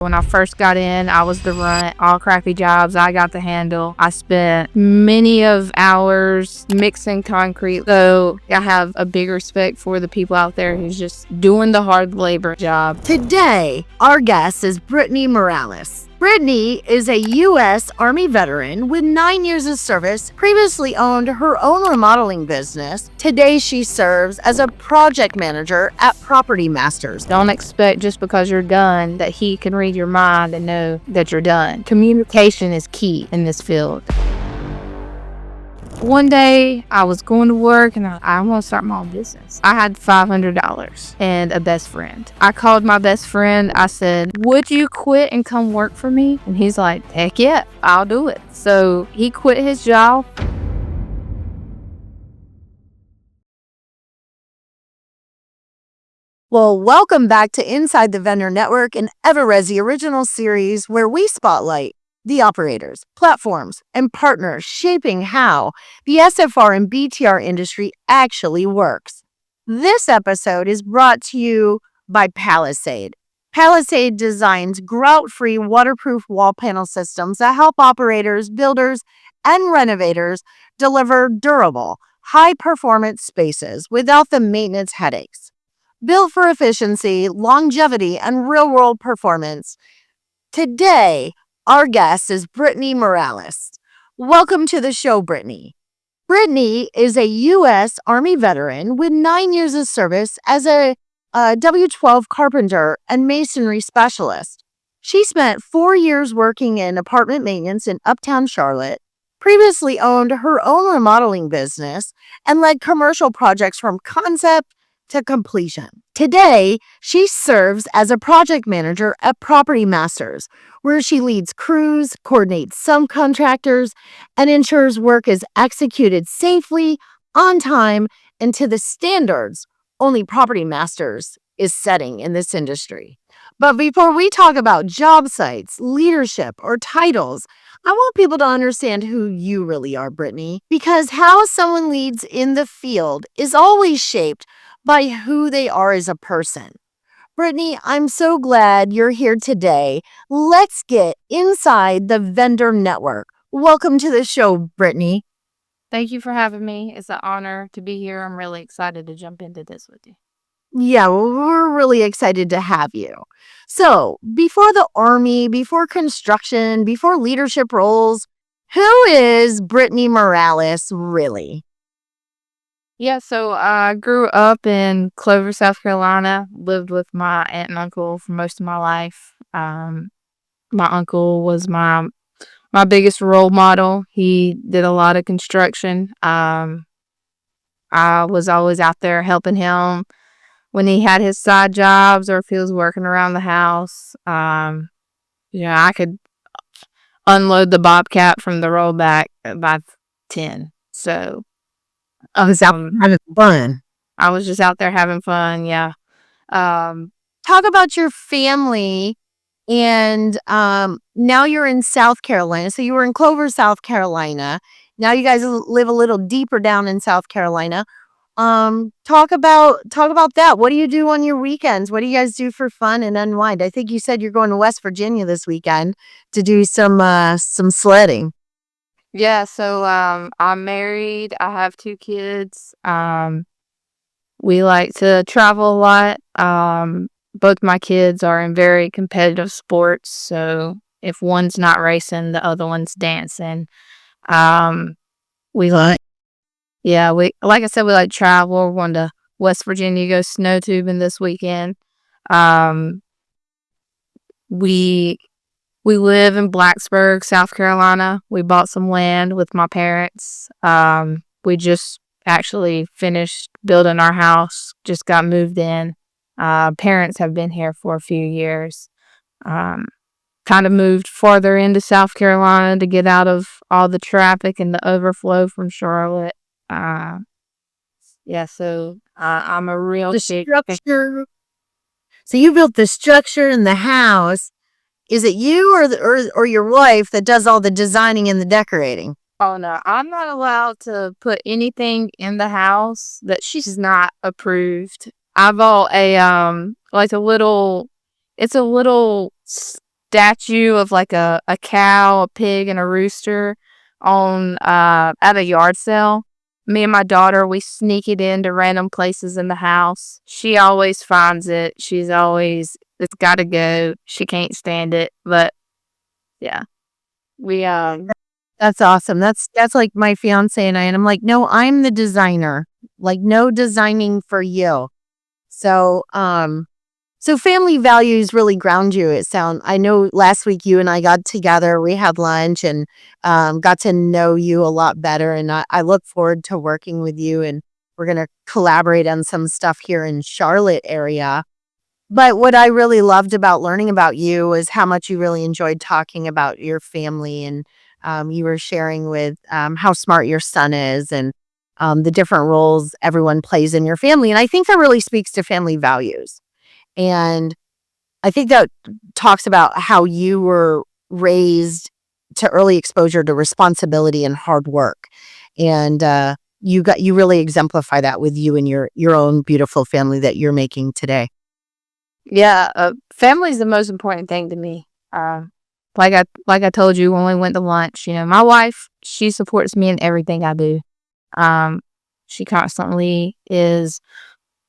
When I first got in, I was the runt. All crappy jobs I got to handle. I spent many of hours mixing concrete. So I have a big respect for the people out there who's just doing the hard labor job. Today, our guest is Britney Morales. Britney is a U.S. Army veteran with 9 years of service, previously owned her own remodeling business. Today, she serves as a project manager at Property Masters. Don't expect just because you're done that he can read your mind and know that you're done. Communication is key in this field. One day, I was going to work and I want to start my own business. I had $500 and a best friend. I called my best friend. I said, "Would you quit and come work for me?" And he's like, "Heck yeah, I'll do it." So he quit his job. Well, welcome back to Inside the Vendor Network, an Everresi original series where we spotlight the operators, platforms, and partners shaping how the SFR and BTR industry actually works. This episode is brought to you by Palisade. Palisade designs grout-free, waterproof wall panel systems that help operators, builders, and renovators deliver durable, high-performance spaces without the maintenance headaches. Built for efficiency, longevity, and real-world performance. Today, our guest is Britney Morales. Welcome to the show, Britney. Britney is a U.S. Army veteran with 9 years of service as a W-12 carpenter and masonry specialist. She spent 4 years working in apartment maintenance in Uptown Charlotte, previously owned her own remodeling business, and led commercial projects from concept to completion. Today, she serves as a project manager at Property Masters, where she leads crews, coordinates subcontractors, and ensures work is executed safely, on time, and to the standards only Property Masters is setting in this industry. But before we talk about job sites, leadership, or titles, I want people to understand who you really are, Britney, because how someone leads in the field is always shaped by who they are as a person. Britney, I'm so glad you're here today. Let's get inside the vendor network. Welcome to the show, Britney. Thank you for having me. It's an honor to be here. I'm really excited to jump into this with you. Yeah, well, we're really excited to have you. So, before the Army, before construction, before leadership roles, who is Britney Morales really? Yeah, so I grew up in Clover, South Carolina, lived with my aunt and uncle for most of my life. My uncle was my biggest role model. He did a lot of construction. I was always out there helping him when he had his side jobs or if he was working around the house. I could unload the bobcat from the rollback by 10. So I was out having fun. I was just out there having fun. Yeah. Um, Talk about your family. And now you're in South Carolina. So you were in Clover, South Carolina. Now you guys live a little deeper down in South Carolina. Talk about that. What do you do on your weekends? What do you guys do for fun and unwind? I think you said you're going to West Virginia this weekend to do some sledding. yeah. So I'm married. I have 2 kids. We like to travel a lot. Both my kids are in very competitive sports, so if one's not racing, the other one's dancing. Um, we like, yeah, we like I said, we like travel. We're going to West Virginia, go snow tubing this weekend. Um, we we live in Blacksburg, South Carolina. We bought some land with my parents. We just actually finished building our house, just got moved in. Parents have been here for a few years. Um, Kind of moved farther into South Carolina to get out of all the traffic and the overflow from Charlotte. Uh, yeah, so I'm a real The chick. structure. So you built the structure in the house. Is it you or your wife that does all the designing and the decorating? Oh no, I'm not allowed to put anything in the house that she's not approved. I bought a like a little, it's a little statue of like a cow, a pig, and a rooster on at a yard sale. Me and my daughter, we sneak it into random places in the house. She always finds it. She's always, it's got to go. She can't stand it. But yeah, we That's awesome. That's like my fiance and I, and I'm like, no, I'm the designer. Like, no designing for you. So, so family values really ground you. I know last week you and I got together, we had lunch and got to know you a lot better. And I look forward to working with you, and we're going to collaborate on some stuff here in Charlotte area. But what I really loved about learning about you was how much you really enjoyed talking about your family, and you were sharing with how smart your son is, and the different roles everyone plays in your family. And I think that really speaks to family values. And I think that talks about how you were raised to early exposure to responsibility and hard work. And you really exemplify that with you and your own beautiful family that you're making today. yeah, family's the most important thing to me. Like I told you when we went to lunch, my wife, she supports me in everything I do. She constantly is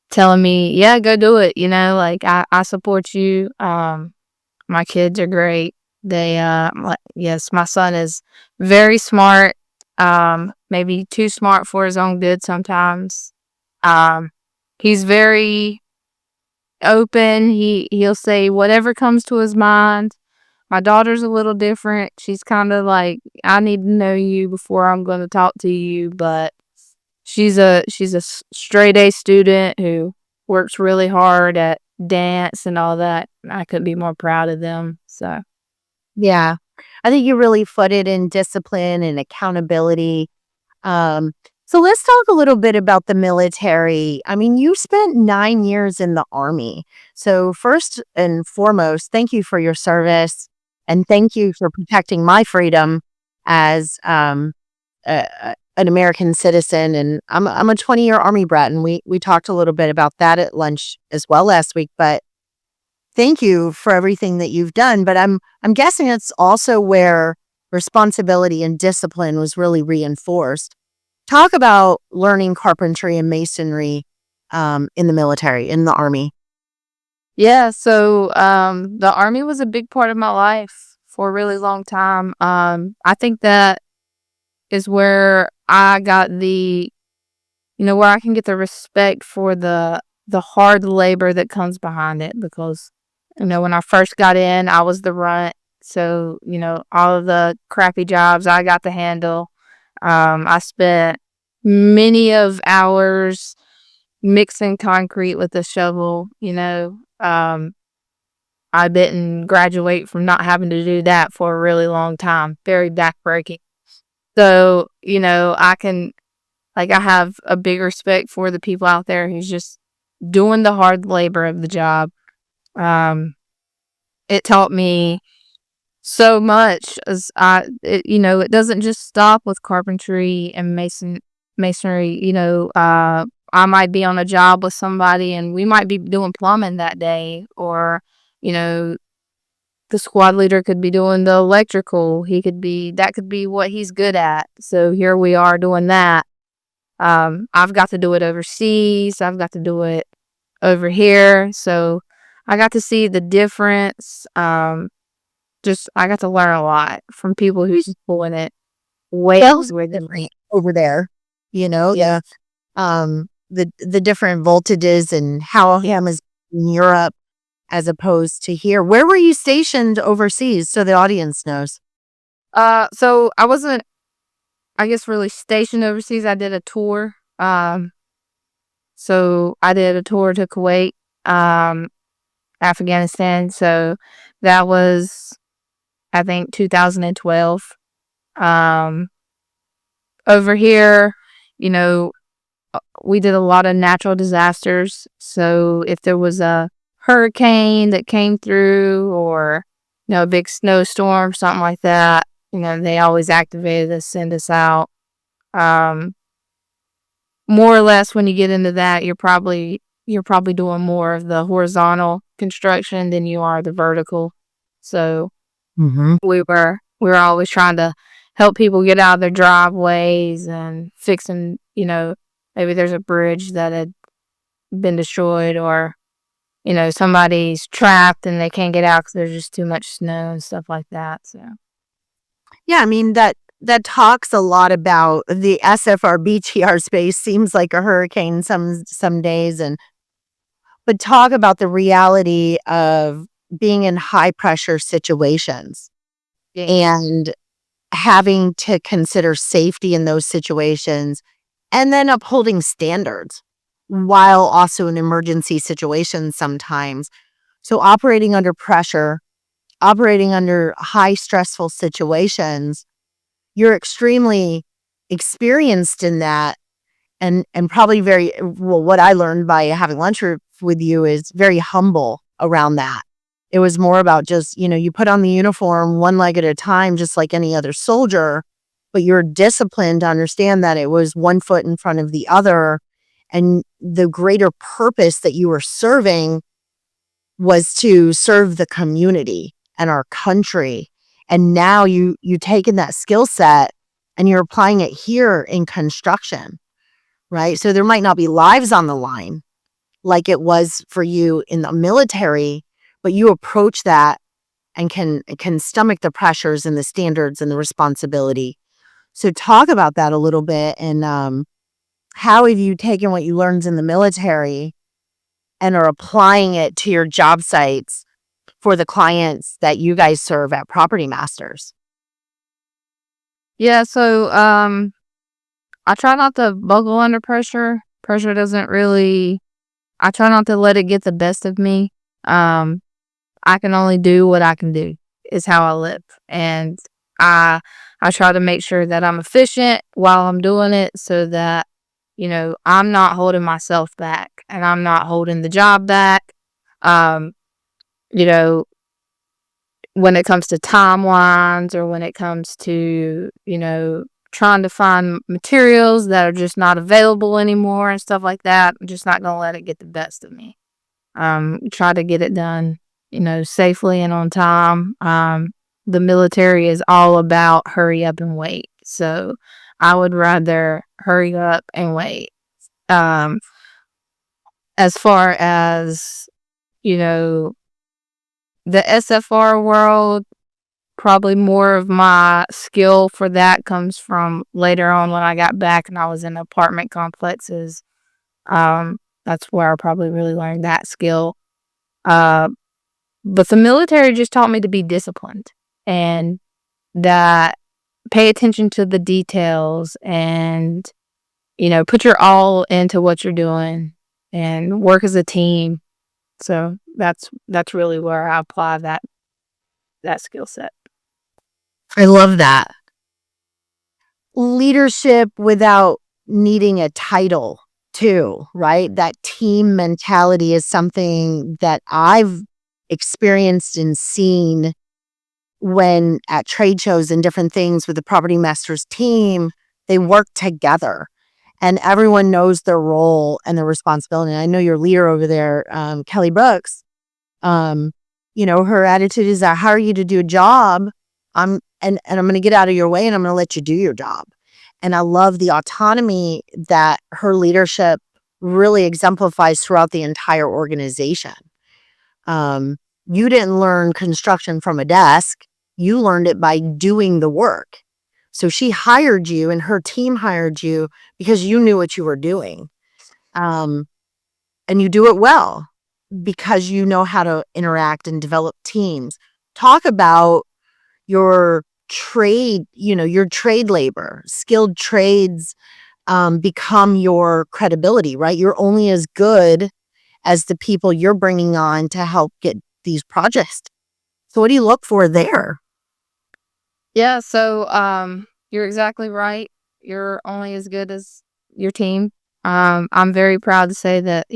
telling me, yeah, go do it. Like I support you. My kids are great. Yes, my son is very smart. Maybe too smart for his own good sometimes. He's very open. He'll say whatever comes to his mind. My daughter's a little different. She's kind of like, I need to know you before I'm going to talk to you, but she's a straight A student who works really hard at dance and all that. I couldn't be more proud of them. So Yeah. I think you really footed in discipline and accountability. Um, so let's talk a little bit about the military. I mean, you spent 9 years in the Army. So first and foremost, thank you for your service, and thank you for protecting my freedom as an American citizen. And I'm a 20-year Army brat, and we talked a little bit about that at lunch as well last week. But thank you for everything that you've done. But I'm guessing it's also where responsibility and discipline was really reinforced. Talk about learning carpentry and masonry in the military, in the Army. yeah, so the Army was a big part of my life for a really long time. I think that is where I got where I can get the respect for the hard labor that comes behind it, because when I first got in, I was the runt. So, all of the crappy jobs I got to handle. I spent many of hours mixing concrete with a shovel. I didn't graduate from not having to do that for a really long time. Very backbreaking. So, I have a big respect for the people out there who's just doing the hard labor of the job. It taught me so much, it doesn't just stop with carpentry and masonry. I might be on a job with somebody and we might be doing plumbing that day, or, you know, the squad leader could be doing the electrical. That could be what he's good at. So here we are doing that. I've got to do it overseas. I've got to do it over here. So I got to see the difference. I got to learn a lot from people who's just pulling it way Sales with different over there, yeah. The different voltages and how ham is in Europe as opposed to here. Where were you stationed overseas, so the audience knows? So I wasn't, I guess, really stationed overseas. I did a tour. So I did a tour to Kuwait, Afghanistan. So that was, I think, 2012. Um, Over here, you know, we did a lot of natural disasters. So if there was a hurricane that came through, or, a big snowstorm, something like that, they always activated us, send us out. Um, More or less, when you get into that, you're probably doing more of the horizontal construction than you are the vertical. So Mm-hmm. we were always trying to help people get out of their driveways and fixing, maybe there's a bridge that had been destroyed, or somebody's trapped and they can't get out because there's just too much snow and stuff like that. So Yeah, I mean that talks a lot about the SFR BTR space. Seems like a hurricane some days, but talk about the reality of being in high pressure situations yeah, and having to consider safety in those situations, and then upholding standards while also in emergency situations sometimes. So operating under pressure, operating under high stressful situations, you're extremely experienced in that, and probably very well. What I learned by having lunch with you is very humble around that. It was more about just, you put on the uniform one leg at a time, just like any other soldier, but you're disciplined to understand that it was one foot in front of the other. And the greater purpose that you were serving was to serve the community and our country. And now you taken that skill set and you're applying it here in construction, right? So there might not be lives on the line like it was for you in the military, but you approach that and can stomach the pressures and the standards and the responsibility. So talk about that a little bit, and how have you taken what you learned in the military and are applying it to your job sites for the clients that you guys serve at Property Masters? yeah. So I try not to buckle under pressure. Pressure doesn't really. I try not to let it get the best of me. Um, I can only do what I can do, is how I live. And I I try to make sure that I'm efficient while I'm doing it, so that, I'm not holding myself back and I'm not holding the job back. Um, you know, when it comes to timelines, or when it comes to, trying to find materials that are just not available anymore and stuff like that, I'm just not going to let it get the best of me. Try to get it done, safely and on time. The military is all about hurry up and wait. So I would rather hurry up and wait. Um, as far as, you know, the SFR world, probably more of my skill for that comes from later on when I got back and I was in apartment complexes. That's where I probably really learned that skill. Uh, But the military just taught me to be disciplined, and that pay attention to the details, and, put your all into what you're doing and work as a team. So that's really where I apply that skill set. I love that. Leadership without needing a title too, right? That team mentality is something that I've experienced and seen when at trade shows and different things with the Property Masters team. They work together and everyone knows their role and their responsibility. And I know your leader over there, Kelly Brooks, um, her attitude is that, how are you to do a job? And I'm going to get out of your way and I'm going to let you do your job. And I love the autonomy that her leadership really exemplifies throughout the entire organization. You didn't learn construction from a desk. You learned it by doing the work. So she hired you and her team hired you because you knew what you were doing. And you do it well because you know how to interact and develop teams. Talk about your trade, your trade labor, skilled trades become your credibility, right? You're only as good as the people you're bringing on to help get these projects. So what do you look for there? Yeah, so you're exactly right. You're only as good as your team. I'm very proud to say that,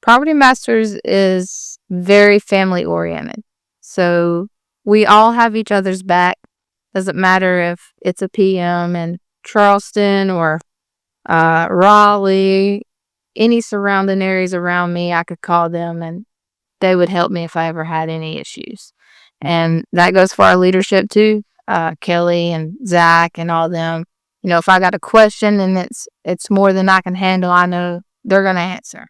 Property Masters is very family oriented. So we all have each other's back. Doesn't matter if it's a PM in Charleston or Raleigh, any surrounding areas around me, I could call them and they would help me if I ever had any issues. And that goes for our leadership too, Kelly and Zach and all them. If I got a question and it's more than I can handle, I know they're gonna answer.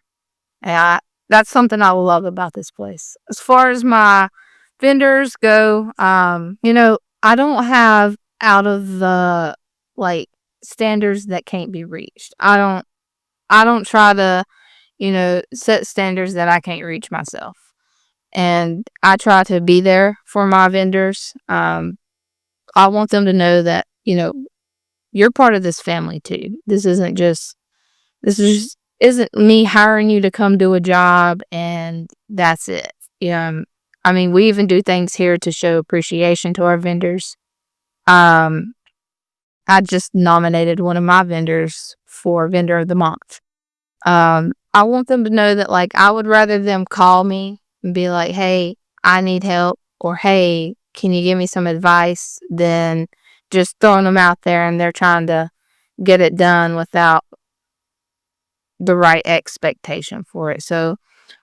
And that's something I love about this place. As far as my vendors go, I don't have out of the like standards that can't be reached. I don't try to, set standards that I can't reach myself. And I try to be there for my vendors. I want them to know that, you're part of this family too. This isn't me hiring you to come do a job and that's it. I mean, we even do things here to show appreciation to our vendors. Um, I just nominated one of my vendors for vendor of the month. I want them to know that like I would rather them call me and be like, "Hey, I need help," or "Hey, can you give me some advice?" than just throwing them out there and they're trying to get it done without the right expectation for it. So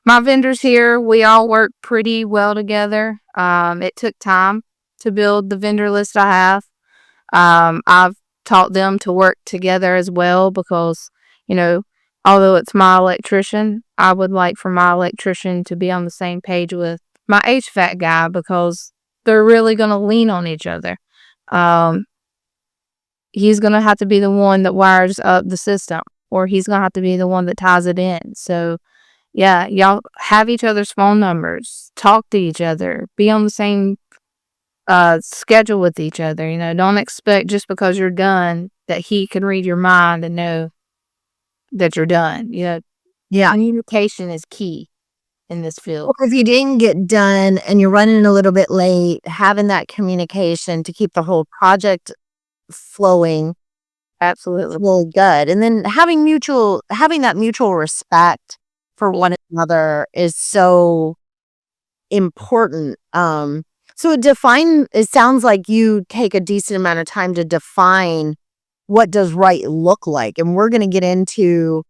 my vendors here, we all work pretty well together. It took time to build the vendor list I have. I've taught them to work together as well because, you know, although it's my electrician, I would like for my electrician to be on the same page with my HVAC guy because they're really going to lean on each other. Um, he's going to have to be the one that wires up the system, or he's going to have to be the one that ties it in. So, yeah, y'all have each other's phone numbers, talk to each other, be on the same schedule with each other. Don't expect just because you're done that he can read your mind and know that you're done. Yeah. Communication is key in this field. Or if you didn't get done and you're running a little bit late, having that communication to keep the whole project flowing Absolutely. really good. And then having that mutual respect for one another is so important. So it sounds like you take a decent amount of time to define what does right look like. And we're going to get into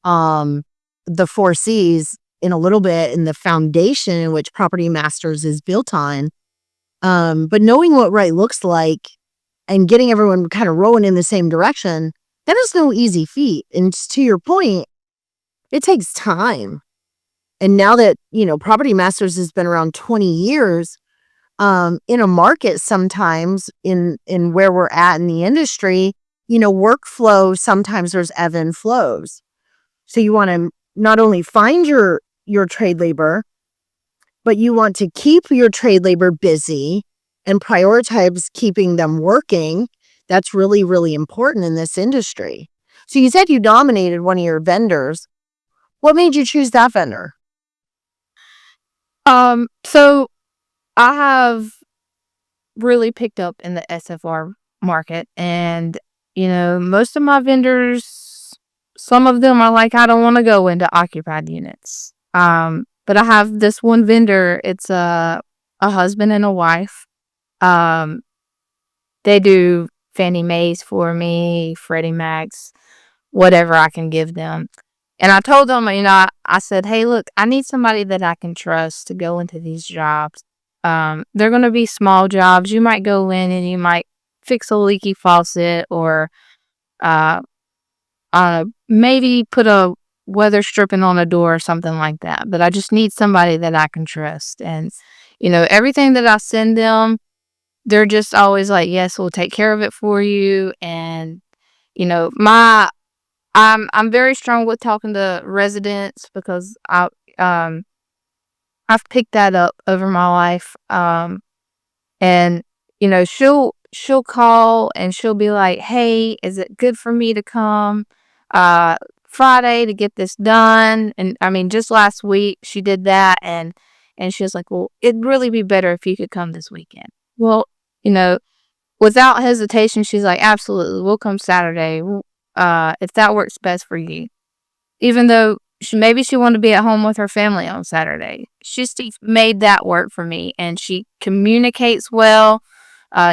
the 4 C's in a little bit and the foundation in which Property Masters is built on. But knowing what right looks like and getting everyone kind of rowing in the same direction, that is no easy feat. And to your point, it takes time. And now that, Property Masters has been around 20 years, in a market sometimes in where we're at in the industry, workflow, sometimes there's ebb and flows. So you want to not only find your trade labor, but you want to keep your trade labor busy and prioritize keeping them working. That's really, really important in this industry. So you said you nominated one of your vendors. What made you choose that vendor? So I have really picked up in the SFR market, and most of my vendors, some of them are like, I don't want to go into occupied units. But I have this one vendor. It's a husband and a wife. They do Fannie Mae's for me, Freddie Mac's, whatever I can give them. And I told them, I said, hey, look, I need somebody that I can trust to go into these jobs. They're going to be small jobs. You might go in and you might fix a leaky faucet or maybe put a weather stripping on a door or something like that. But I just need somebody that I can trust. And, everything that I send them, they're just always like, yes, we'll take care of it for you. And, I'm very strong with talking to residents because I've picked that up over my life. And she'll call and she'll be like, hey, is it good for me to come Friday to get this done? And I mean, just last week she did that, and she was like, well, it'd really be better if you could come this weekend. Well, without hesitation, she's like, absolutely, we'll come Saturday if that works best for you. Even though maybe she wanted to be at home with her family on Saturday. She's made that work for me, and she communicates well.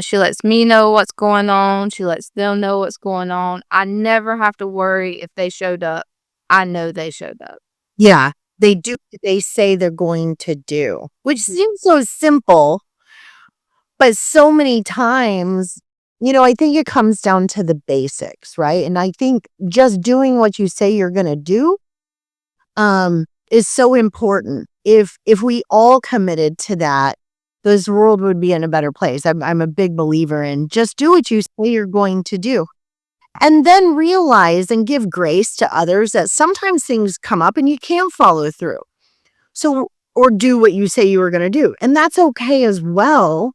She lets me know what's going on. She lets them know what's going on. I never have to worry if they showed up. I know they showed up. Yeah, they do what they say they're going to do, which seems so simple, But so many times, I think it comes down to the basics, right? And I think just doing what you say you're going to do is so important. If we all committed to that, this world would be in a better place. I'm a big believer in just do what you say you're going to do. And then realize and give grace to others that sometimes things come up and you can't follow through. So, or do what you say you were going to do. And that's okay as well,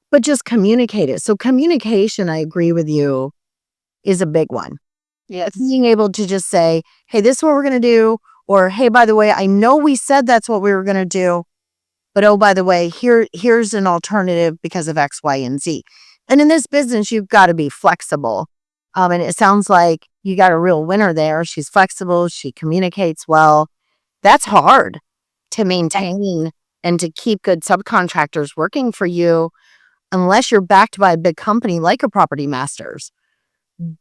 but just communicate it. So, communication, I agree with you, is a big one. Yes. Being able to just say, hey, this is what we're going to do. Or, hey, by the way, I know we said that's what we were going to do, but oh, by the way, here's an alternative because of X, Y, and Z. And in this business, you've got to be flexible. And it sounds like you got a real winner there. She's flexible. She communicates well. That's hard to maintain and to keep good subcontractors working for you unless you're backed by a big company like a Property Masters,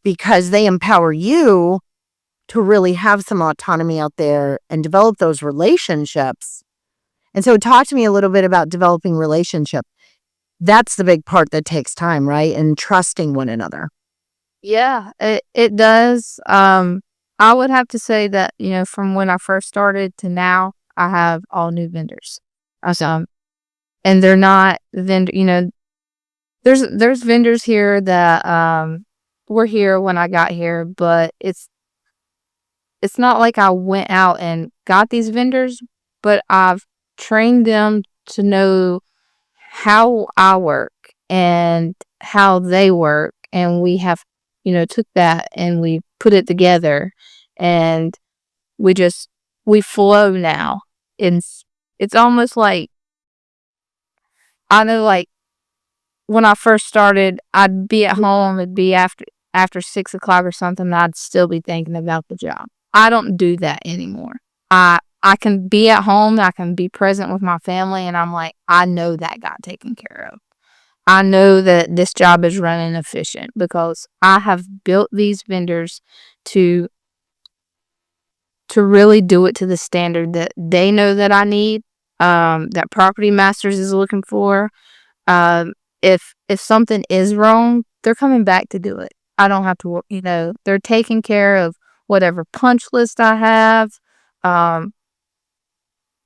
because they empower you to really have some autonomy out there and develop those relationships. And so talk to me a little bit about developing relationship. That's the big part that takes time, right? And trusting one another. Yeah, it does. I would have to say that, from when I first started to now, I have all new vendors. Um, and they're not vendor, there's vendors here that were here when I got here, but it's not like I went out and got these vendors, but I've trained them to know how I work and how they work. And we have, took that and we put it together and we flow now. It's almost like, I know, like when I first started, I'd be at home, it'd be after 6 o'clock or something, and I'd still be thinking about the job. I don't do that anymore. I can be at home, I can be present with my family, and I'm like, I know that got taken care of. I know that this job is running efficient because I have built these vendors to really do it to the standard that they know that I need, that Property Masters is looking for. If something is wrong, they're coming back to do it. I don't have to, they're taking care of whatever punch list I have, um,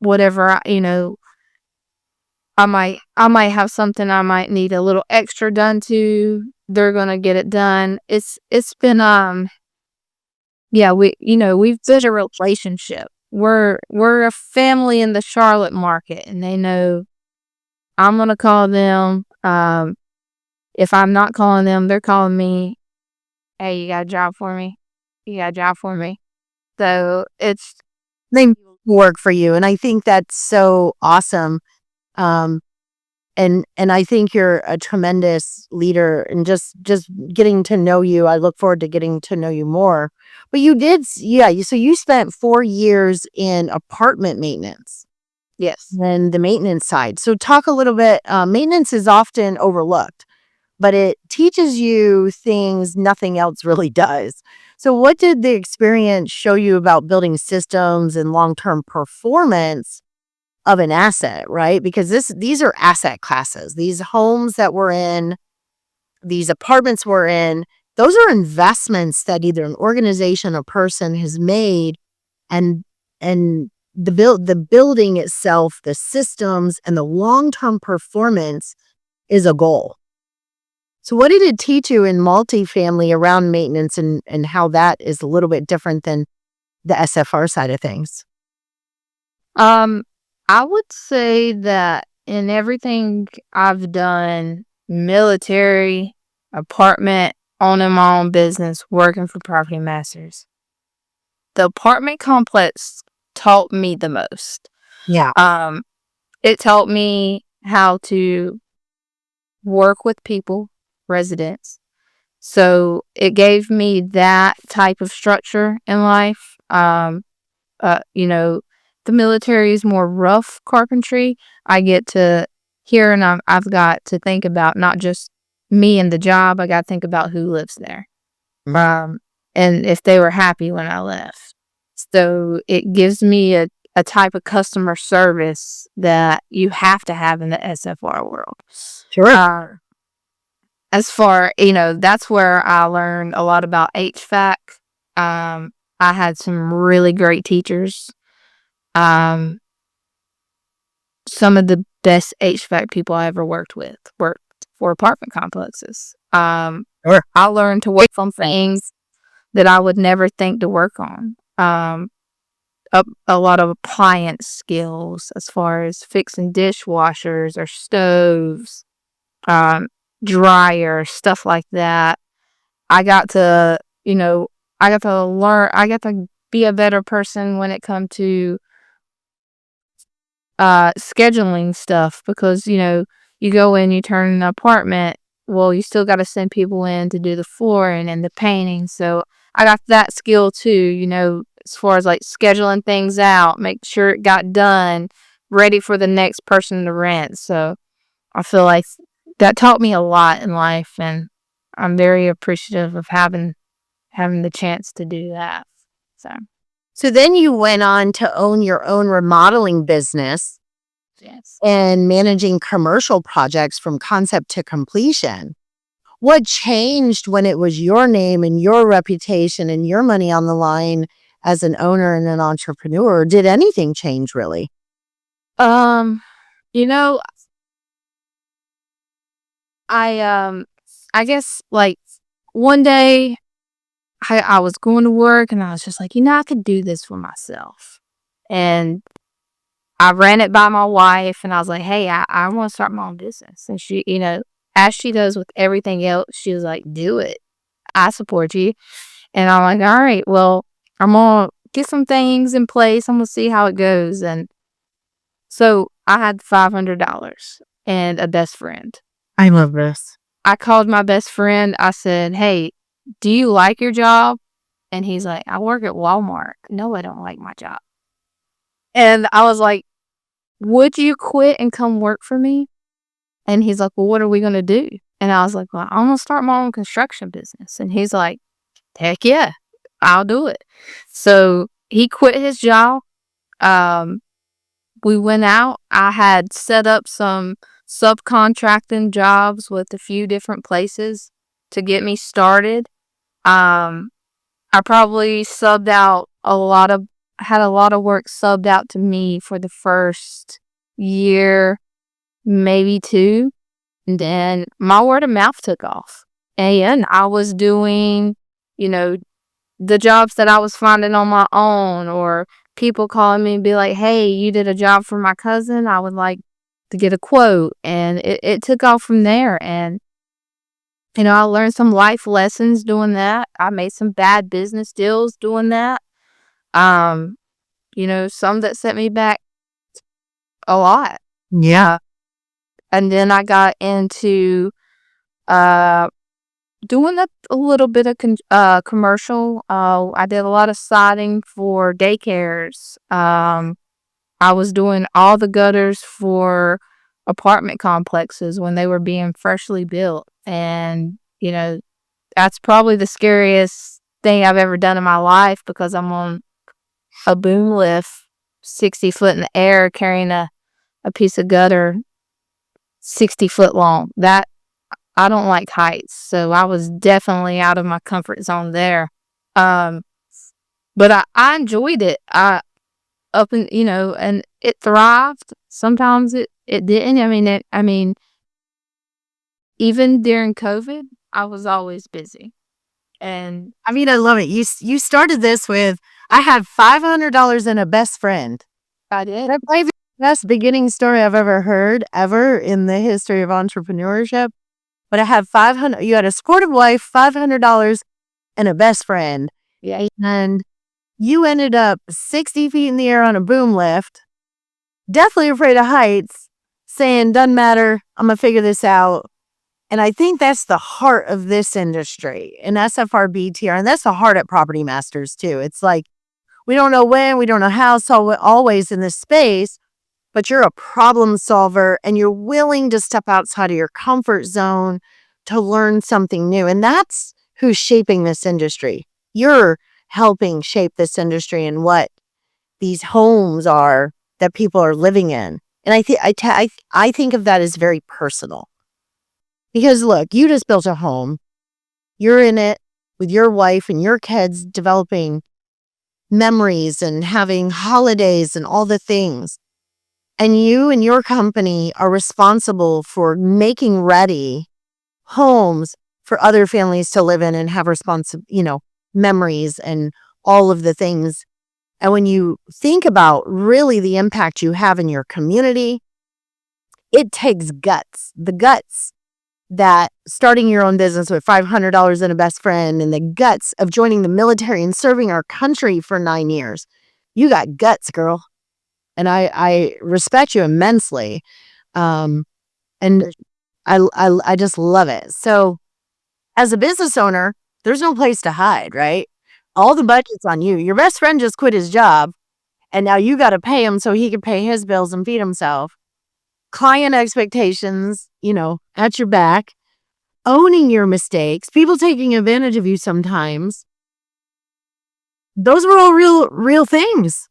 whatever I might have something I might need a little extra done to. They're gonna get it done. It's been yeah, we've built a relationship. We're a family in the Charlotte market, and they know I'm gonna call them. If I'm not calling them, they're calling me. Hey, you got a job for me? You got a job for me? So it's They work for you. And I think that's so awesome. Um, and I think you're a tremendous leader, and just getting to know you. I look forward to getting to know you more. But you did, so you spent 4 years in apartment maintenance yes. and the maintenance side. So talk a little bit. Maintenance is often overlooked, but it teaches you things nothing else really does. So what did the experience show you about building systems and long-term performance of an asset, right? Because these are asset classes. These homes that we're in, these apartments we're in, those are investments that either an organization or person has made, and the building itself, the systems and the long-term performance is a goal. So what did it teach you in multifamily around maintenance, and how that is a little bit different than the SFR side of things? Um, I would say that in everything I've done, military, apartment, owning my own business, working for Property Masters, the apartment complex taught me the most. Yeah. Um, it taught me how to work with people, residents. So it gave me that type of structure in life. Uh, you know, the military is more rough carpentry. I get to here, and I've got to think about not just me and the job. I got to think about who lives there, and if they were happy when I left. So it gives me a type of customer service that you have to have in the SFR world. Sure. As far, that's where I learned a lot about HVAC. I had some really great teachers. Um, some of the best HVAC people I ever worked with worked for apartment complexes. Sure. I learned to work on things that I would never think to work on. A lot of appliance skills as far as fixing dishwashers or stoves, dryer, stuff like that. I got to, learn, I got to be a better person when it comes to scheduling stuff because, you go in, you turn an apartment, well, you still got to send people in to do the flooring and the painting. So I got that skill too, as far as like scheduling things out, make sure it got done, ready for the next person to rent. So I feel like that taught me a lot in life, and I'm very appreciative of having the chance to do that. So then you went on to own your own remodeling business. Yes. And managing commercial projects from concept to completion. What changed when it was your name and your reputation and your money on the line as an owner and an entrepreneur? Did anything change really? Um, you know, I guess like one day I was going to work and I was just like, I could do this for myself. And I ran it by my wife and I was like, hey, I want to start my own business. And she, as she does with everything else, she was like, do it. I support you. And I'm like, all right, well, I'm going to get some things in place. I'm going to see how it goes. And so I had $500 and a best friend. I love this. I called my best friend. I said, hey, do you like your job? And he's like, I work at Walmart. No, I don't like my job. And I was like, would you quit and come work for me? And he's like, well, what are we going to do? And I was like, well, I'm going to start my own construction business. And he's like, heck yeah, I'll do it. So he quit his job. We went out. I had set up some subcontracting jobs with a few different places to get me started. I probably had a lot of work subbed out to me for the first year, maybe two. And then my word of mouth took off. And I was doing, the jobs that I was finding on my own, or people calling me and be like, hey, you did a job for my cousin. I would like to get a quote. And it took off from there. And, I learned some life lessons doing that. I made some bad business deals doing that. Some that set me back a lot. Yeah. And then I got into doing a little bit of commercial. I did a lot of siding for daycares. I was doing all the gutters for apartment complexes when they were being freshly built. And, that's probably the scariest thing I've ever done in my life because I'm on a boom lift 60 foot in the air carrying a piece of gutter 60 foot long. That I don't like heights, so I was definitely out of my comfort zone there. But I enjoyed it. And it thrived. Sometimes it didn't. I mean, even during COVID, I was always busy. And I love it. You started this with, I had $500 and a best friend. I did. That might be the best beginning story I've ever heard ever in the history of entrepreneurship. But I had you had a supportive wife, $500 and a best friend. Yeah. And you ended up 60 feet in the air on a boom lift, deathly afraid of heights, saying, doesn't matter, I'm going to figure this out. And I think that's the heart of this industry in SFR BTR. And that's the heart at Property Masters too. It's like, we don't know when, we don't know how, so we're always in this space, but you're a problem solver and you're willing to step outside of your comfort zone to learn something new. And that's who's shaping this industry. You're helping shape this industry and what these homes are that people are living in. And I think of that as very personal. Because look, you just built a home. You're in it with your wife and your kids, developing memories and having holidays and all the things. And you and your company are responsible for making ready homes for other families to live in and have memories and all of the things. And when you think about really the impact you have in your community, it takes guts. The guts that starting your own business with $500 and a best friend, and the guts of joining the military and serving our country for 9 years. You got guts, girl. And I respect you immensely. And I just love it. So as a business owner, there's no place to hide, right? All the budget's on you. Your best friend just quit his job, and now you got to pay him so he can pay his bills and feed himself. Client expectations, at your back, owning your mistakes, people taking advantage of you sometimes. Those were all real things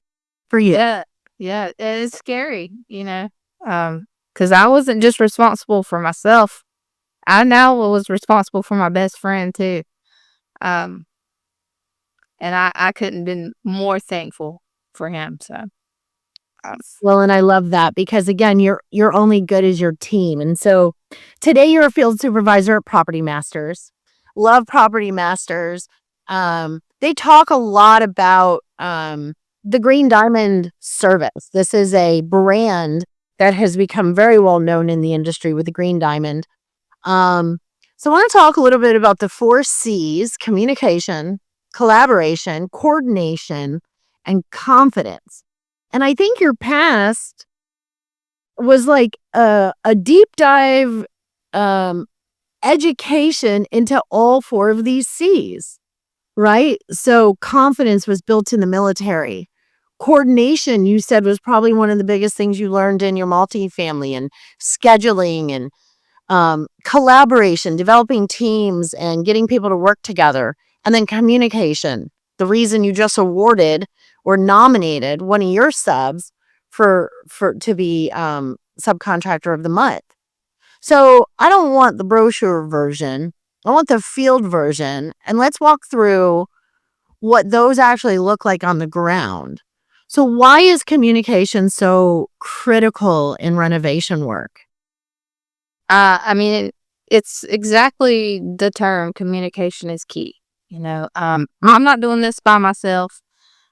for you. Yeah, it's scary, because I wasn't just responsible for myself. I now was responsible for my best friend too. Um, and I couldn't been more thankful for him. So, Well, and I love that because again, you're only good as your team. And so today you're a field supervisor at Property Masters. Love Property Masters. They talk a lot about the Green Diamond service. This is a brand that has become very well known in the industry with the Green Diamond. So I want to talk a little bit about the 4 C's: communication, collaboration, coordination, and confidence. And I think your past was like a deep dive education into all 4 of these C's, right? So confidence was built in the military. Coordination, you said, was probably one of the biggest things you learned in your multifamily, and scheduling and collaboration, developing teams and getting people to work together. And then communication, the reason you just awarded or nominated one of your subs to be subcontractor of the month. So I don't want the brochure version. I want the field version. And let's walk through what those actually look like on the ground. So why is communication so critical in renovation work? I mean, it's exactly the term. Communication is key. I'm not doing this by myself.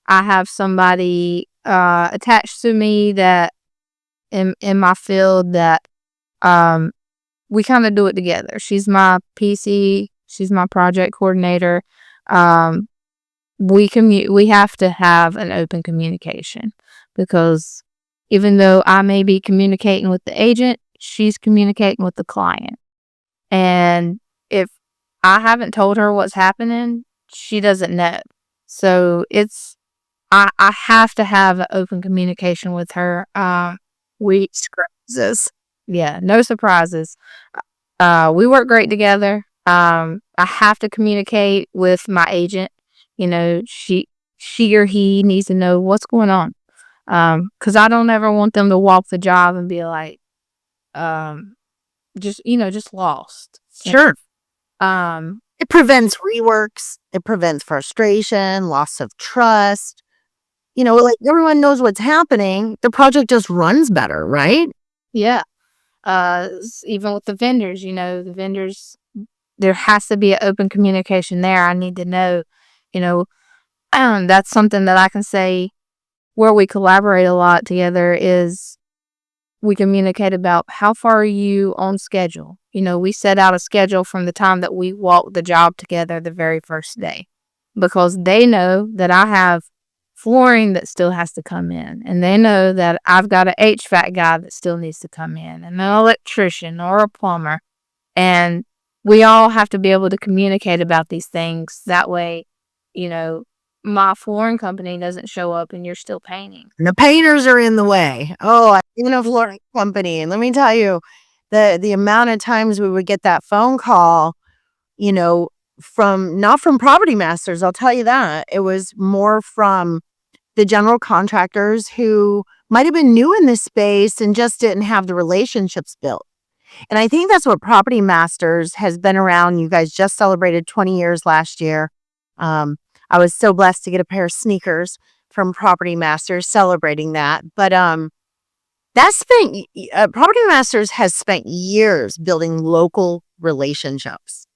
I have somebody attached to me that in my field that we kind of do it together. She's my PC. She's my project coordinator. We have to have an open communication, because even though I may be communicating with the agent, she's communicating with the client. And if I haven't told her what's happening, she doesn't know. So I have to have an open communication with her. We This. Yeah, no surprises. We work great together. I have to communicate with my agent. She or he needs to know what's going on. Because I don't ever want them to walk the job and be like, just lost. Sure. Um, It prevents reworks. It prevents frustration, loss of trust. Like everyone knows what's happening. The project just runs better, right? yeah. Even with the vendors, there has to be an open communication there. I need to know, you know, that's something that I can say where we collaborate a lot together is we communicate about how far are you on schedule. We set out a schedule from the time that we walk the job together the very first day, because they know that I have flooring that still has to come in, and they know that I've got an HVAC guy that still needs to come in, and an electrician or a plumber. And we all have to be able to communicate about these things. That way, you know, my flooring company doesn't show up and you're still painting. And the painters are in the way. Oh, I own a flooring company. And let me tell you, the amount of times we would get that phone call, from not from Property Masters, I'll tell you that. It was more from the general contractors who might have been new in this space and just didn't have the relationships built. And I think that's what Property Masters has been around. You guys just celebrated 20 years last year. I was so blessed to get a pair of sneakers from Property Masters celebrating that. But Property Masters has spent years building local relationships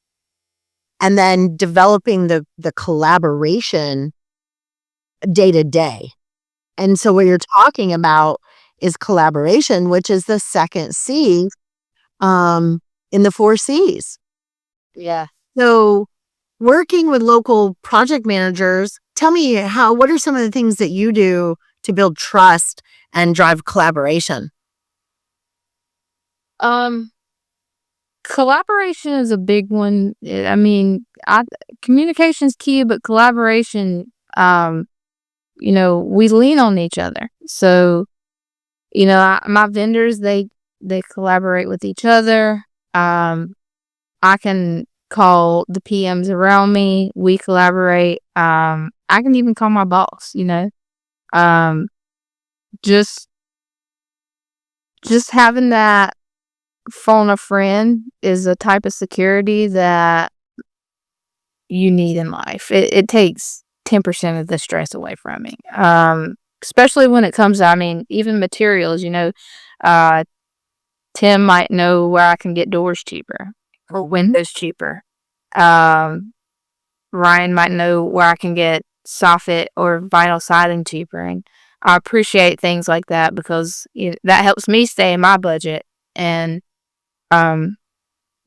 and then developing the collaboration day to day. And so what you're talking about is collaboration, which is the second C in the 4 Cs. Yeah. So working with local project managers, tell me what are some of the things that you do to build trust and drive collaboration? Collaboration is a big one. I mean, communication's key, but collaboration, we lean on each other. So, my vendors, they collaborate with each other. I can call the PMs around me. We collaborate. I can even call my boss, just having that phone a friend is a type of security that you need in life. It takes 10% of the stress away from me. Especially when it comes to, even materials, Tim might know where I can get doors cheaper or windows cheaper. Ryan might know where I can get soffit or vinyl siding cheaper. And I appreciate things like that because that helps me stay in my budget. And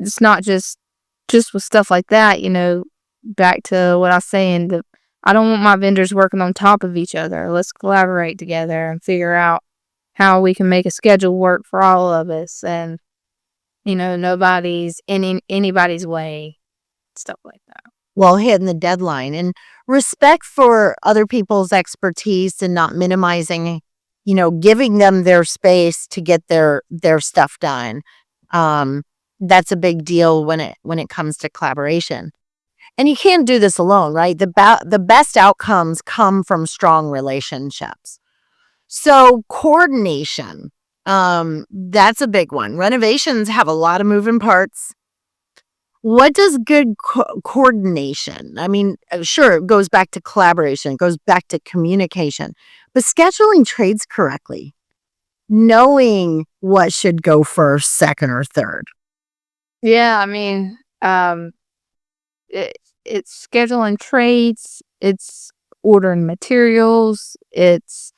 it's not just with stuff like that, back to what I was saying, I don't want my vendors working on top of each other. Let's collaborate together and figure out how we can make a schedule work for all of us and, nobody's in anybody's way, stuff like that. While hitting the deadline and respect for other people's expertise and not minimizing, giving them their space to get their stuff done. That's a big deal when it comes to collaboration. And you can't do this alone, right? The best outcomes come from strong relationships. So coordination, that's a big one. Renovations have a lot of moving parts. What does good coordination? Sure, it goes back to collaboration, it goes back to communication, but scheduling trades correctly, knowing what should go first, second, or third. Yeah, it's scheduling trades, it's ordering materials, it's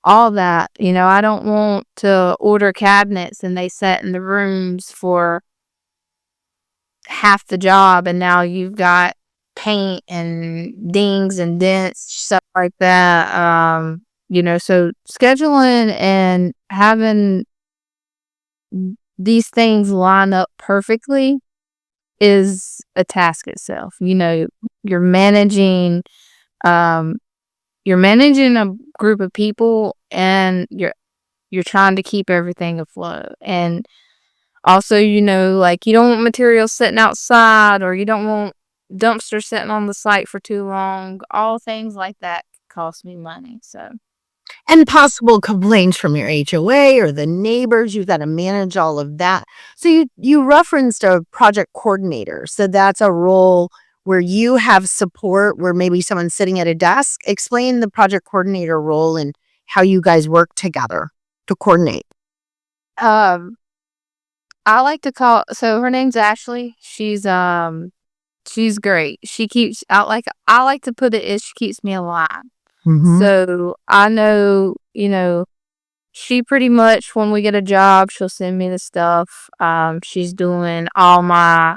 all that. I don't want to order cabinets and they sit in the rooms for half the job and now you've got paint and dings and dents, stuff like that. So scheduling and having these things line up perfectly is a task itself. You're managing a group of people and you're trying to keep everything afloat. And also, you don't want materials sitting outside or you don't want dumpsters sitting on the site for too long. All things like that cost me money. So, and possible complaints from your HOA or the neighbors, you've got to manage all of that. So you referenced a project coordinator. So that's a role where you have support, where maybe someone's sitting at a desk. Explain the project coordinator role and how you guys work together to coordinate. I like to call, so her name's Ashley. She's great. I like to put it as she keeps me alive. Mm-hmm. So I know, she pretty much, when we get a job, she'll send me the stuff. She's doing all my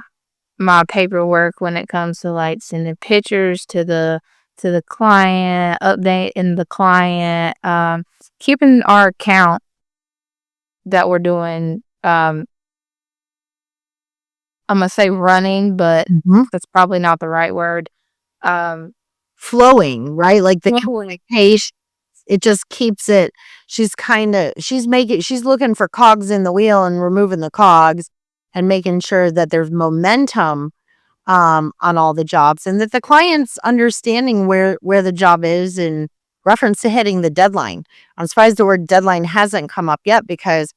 paperwork when it comes to sending pictures to the client, updating the client, keeping our account that we're doing, I'm gonna say running, but that's probably not the right word. Flowing, right? Like the Flowing. communication, it just keeps it. She's looking for cogs in the wheel and removing the cogs and making sure that there's momentum on all the jobs and that the client's understanding where the job is and reference to hitting the deadline. I'm surprised the word deadline hasn't come up yet because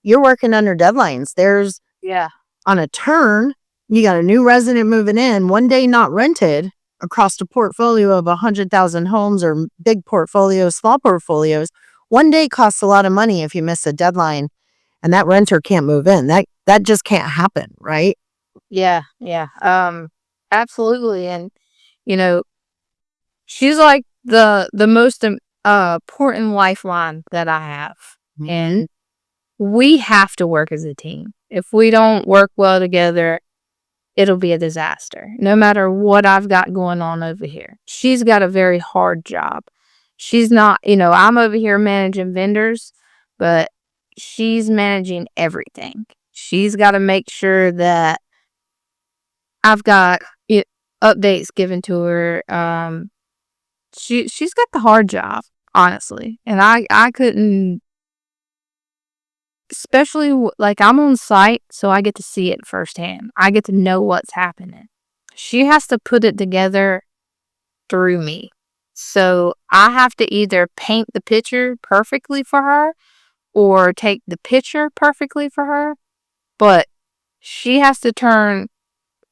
you're working under deadlines. There's Yeah. on a turn, you got a new resident moving in, one day not rented across a portfolio of 100,000 homes or big portfolios, small portfolios. One day costs a lot of money if you miss a deadline and that renter can't move in. That just can't happen, right? Yeah. Yeah. Absolutely. And, you know, she's like the most important lifeline that I have. Mhm. And we have to work as a team. If we don't work well together, it'll be a disaster. No matter what I've got going on over here. She's got a very hard job. She's not, I'm over here managing vendors, but she's managing everything. She's got to make sure that I've got updates given to her. She's got the hard job, honestly. And I couldn't, especially like I'm on site, so I get to see it firsthand. I get to know what's happening. She has to put it together through me. So I have to either paint the picture perfectly for her or take the picture perfectly for her. But she has to turn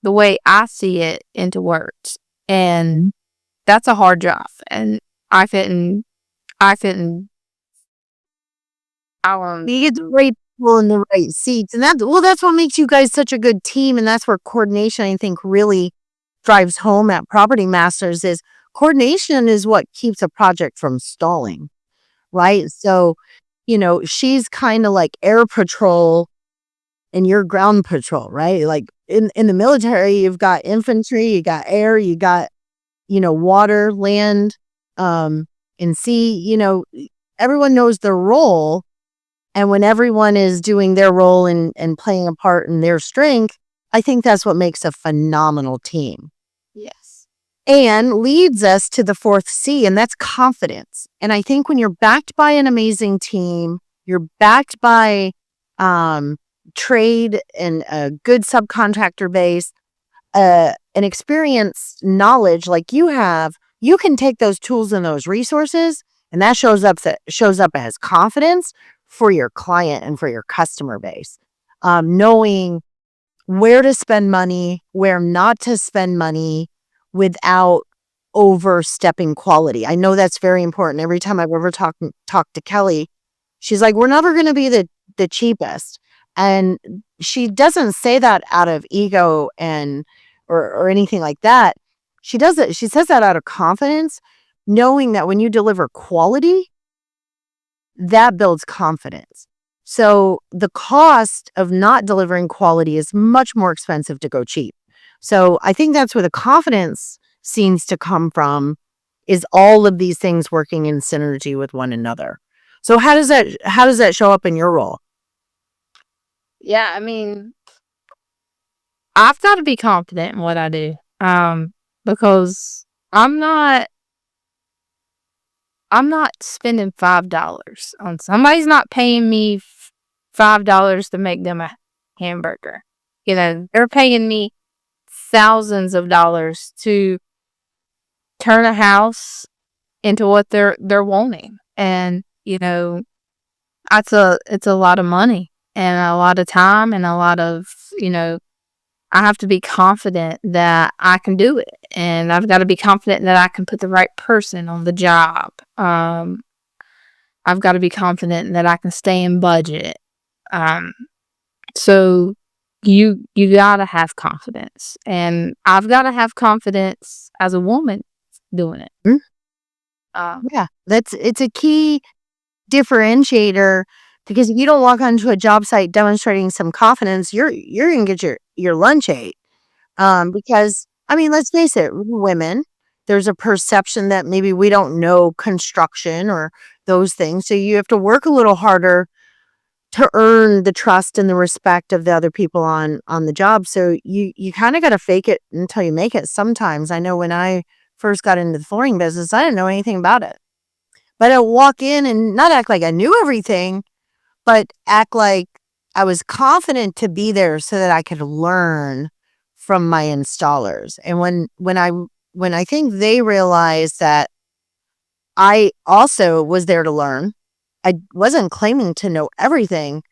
the way I see it into words. And that's a hard job. And I couldn't, You get the right people in the right seats. And that's what makes you guys such a good team. And that's where coordination, I think, really drives home at Property Masters is coordination is what keeps a project from stalling, right? So, she's kind of like air patrol and you're ground patrol, right? Like in the military, you've got infantry, you got air, you got, water, land, and sea, everyone knows their role. And when everyone is doing their role and playing a part in their strength, I think that's what makes a phenomenal team. yes. And leads us to the fourth C, and that's confidence. And I think when you're backed by an amazing team, you're backed by trade and a good subcontractor base, an experienced knowledge like you have, you can take those tools and those resources, and that shows up as confidence for your client and for your customer base. Knowing where to spend money, where not to spend money without overstepping quality. I know that's very important. Every time I've ever talked to Kelly, she's like, we're never going to be the cheapest. And she doesn't say that out of ego or anything like that. She does it. She says that out of confidence, knowing that when you deliver quality, that builds confidence. So the cost of not delivering quality is much more expensive to go cheap. So I think that's where the confidence seems to come from, is all of these things working in synergy with one another. So how does that show up in your role? Yeah, I mean, I've got to be confident in what I do. Because I'm not spending $5 on somebody's not paying me $5 to make them a hamburger. They're paying me thousands of dollars to turn a house into what they're wanting. And, it's a lot of money and a lot of time and a lot of, I have to be confident that I can do it. And I've got to be confident that I can put the right person on the job. I've got to be confident that I can stay in budget. So you got to have confidence. And I've got to have confidence as a woman doing it. Yeah, it's a key differentiator, because if you don't walk onto a job site demonstrating some confidence, you're gonna get your lunch ate. Because I mean, let's face it, women, there's a perception that maybe we don't know construction or those things, so you have to work a little harder to earn the trust and the respect of the other people on the job. So you kind of got to fake it until you make it. Sometimes I know when I first got into the flooring business, I didn't know anything about it. But I'd walk in and not act like I knew everything, but act like I was confident to be there so that I could learn from my installers. And when I think they realized that I also was there to learn. I wasn't claiming to know everything,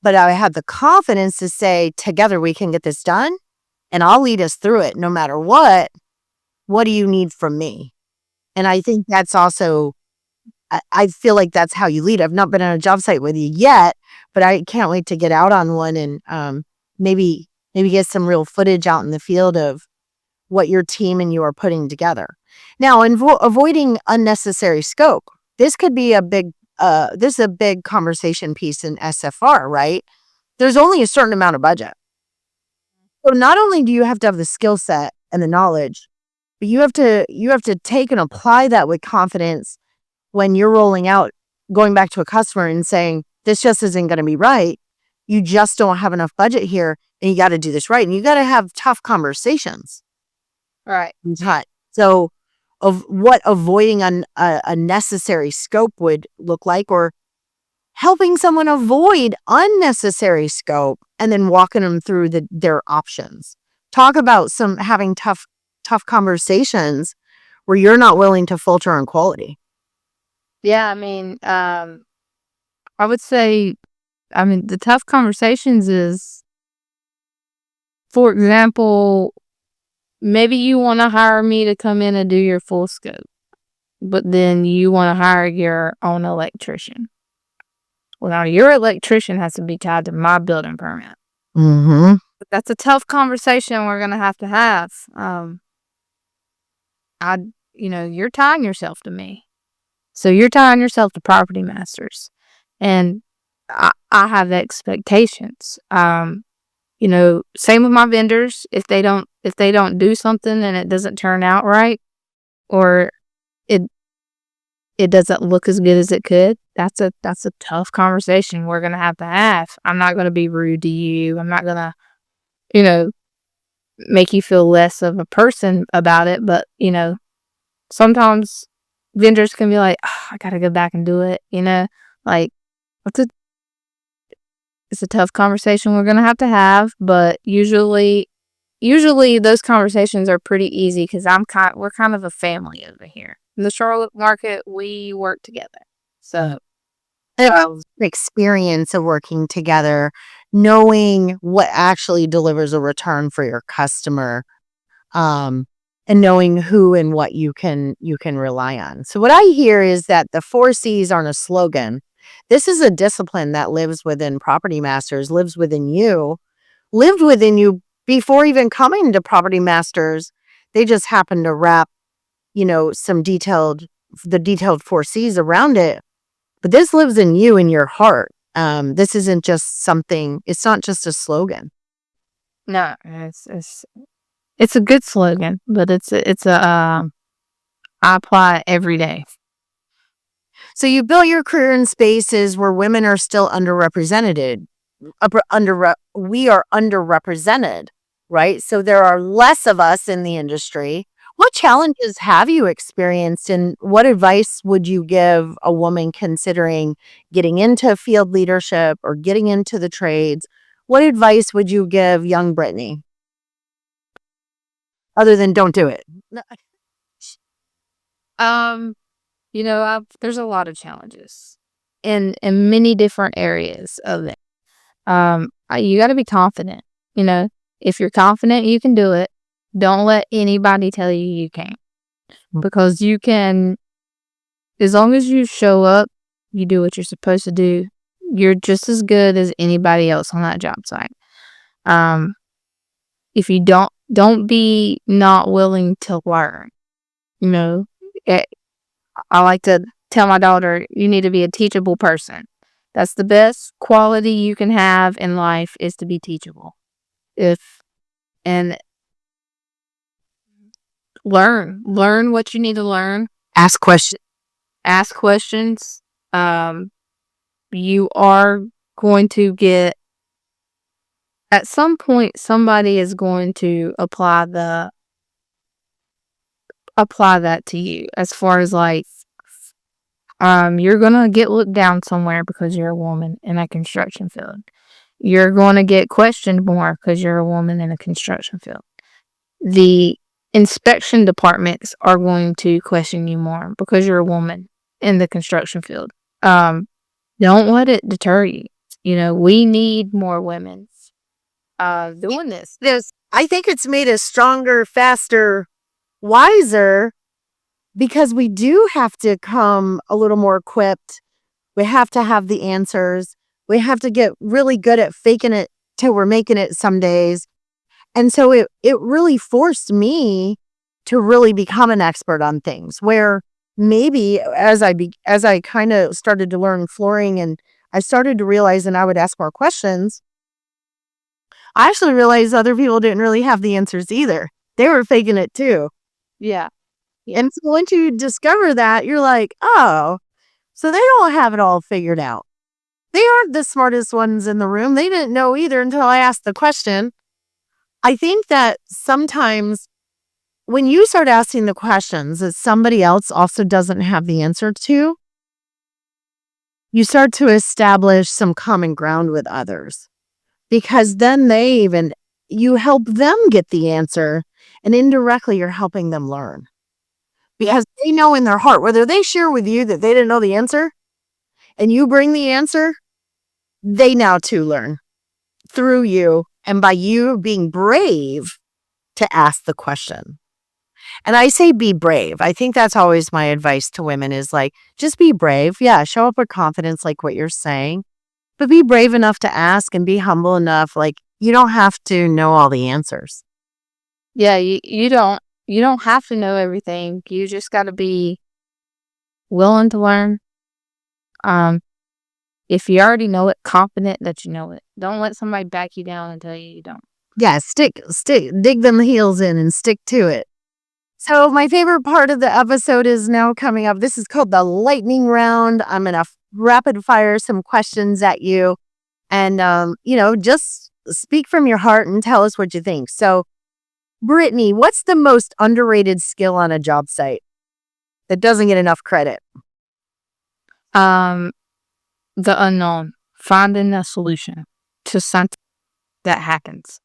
but I had the confidence to say, together we can get this done and I'll lead us through it no matter what. What do you need from me? And I think that's also, I feel like that's how you lead. I've not been on a job site with you yet, but I can't wait to get out on one and maybe get some real footage out in the field of what your team and you are putting together. Now, avoiding unnecessary scope. This could be a big this is a big conversation piece in SFR, right? There's only a certain amount of budget. So not only do you have to have the skill set and the knowledge, but you have to take and apply that with confidence when you're rolling out, going back to a customer and saying, this just isn't going to be right. You just don't have enough budget here and you got to do this right. And you got to have tough conversations. Right. So of what avoiding a necessary scope would look like, or helping someone avoid unnecessary scope and then walking them through their options. Talk about having tough conversations where you're not willing to falter on quality. Yeah, I mean, I would say, the tough conversations is, for example, maybe you want to hire me to come in and do your full scope, but then you want to hire your own electrician. Well, now your electrician has to be tied to my building permit. Mm-hmm. But that's a tough conversation we're going to have. You're tying yourself to me. So you're tying yourself to property masters. And I have expectations. Same with my vendors. If they don't do something and it doesn't turn out right, or it doesn't look as good as it could, that's a tough conversation we're gonna have to have. I'm not gonna be rude to you. I'm not gonna, make you feel less of a person about it. But sometimes vendors can be like, oh, I gotta go back and do it. Like it's a tough conversation we're gonna have to have. But usually those conversations are pretty easy because we're kind of a family over here in the Charlotte market. We work together, so experience of working together, knowing what actually delivers a return for your customer, and knowing who and what you can rely on. So what I hear is that the 4 C's aren't a slogan. This is a discipline that lives within Property Masters, lived within you before even coming to Property Masters. They just happen to wrap, the detailed 4 C's around it. But this lives in you, in your heart. This isn't just something, it's not just a slogan. no, it's a good slogan, but I apply it every day. So you built your career in spaces where women are still underrepresented. We are underrepresented, right? So there are less of us in the industry. What challenges have you experienced, and what advice would you give a woman considering getting into field leadership or getting into the trades? What advice would you give young Britney? Other than don't do it. There's a lot of challenges in many different areas of it. You got to be confident. If you're confident, you can do it. Don't let anybody tell you can't, because you can. As long as you show up, you do what you're supposed to do. You're just as good as anybody else on that job site. If you don't be not willing to learn. I like to tell my daughter, you need to be a teachable person. That's the best quality you can have in life, is to be teachable. And learn what you need to learn. Ask questions. You are going to get, at some point, somebody is going to apply that to you, as far as like, you're gonna get looked down somewhere because you're a woman in a construction field. You're going to get questioned more because you're a woman in a construction field. The inspection departments are going to question you more because you're a woman in the construction field. Don't let it deter you. We need more women doing this. I think it's made us stronger, faster, wiser, because we do have to come a little more equipped. We have to have the answers. We have to get really good at faking it till we're making it some days. And so it really forced me to really become an expert on things, where maybe as I kind of started to learn flooring and I started to realize, and I would ask more questions, I actually realized other people didn't really have the answers either. They were faking it too. Yeah. And so once you discover that, you're like, oh, so they don't have it all figured out. They aren't the smartest ones in the room. They didn't know either until I asked the question. I think that sometimes when you start asking the questions that somebody else also doesn't have the answer to, you start to establish some common ground with others, because then you help them get the answer, and indirectly you're helping them learn, because they know in their heart, whether they share with you that they didn't know the answer and you bring the answer, they now too learn through you and by you being brave to ask the question. And I say be brave. I think that's always my advice to women is like, just be brave. Yeah, show up with confidence like what you're saying, but be brave enough to ask and be humble enough. Like, you don't have to know all the answers. Yeah, you don't have to know everything. You just got to be willing to learn. If you already know it, confident that you know it. Don't let somebody back you down and tell you don't. Yeah, dig them heels in and stick to it. So my favorite part of the episode is now coming up. This is called the lightning round. I'm going to rapid fire some questions at you, and, just speak from your heart and tell us what you think. So, Brittany, what's the most underrated skill on a job site that doesn't get enough credit? The unknown, finding a solution to something that happens.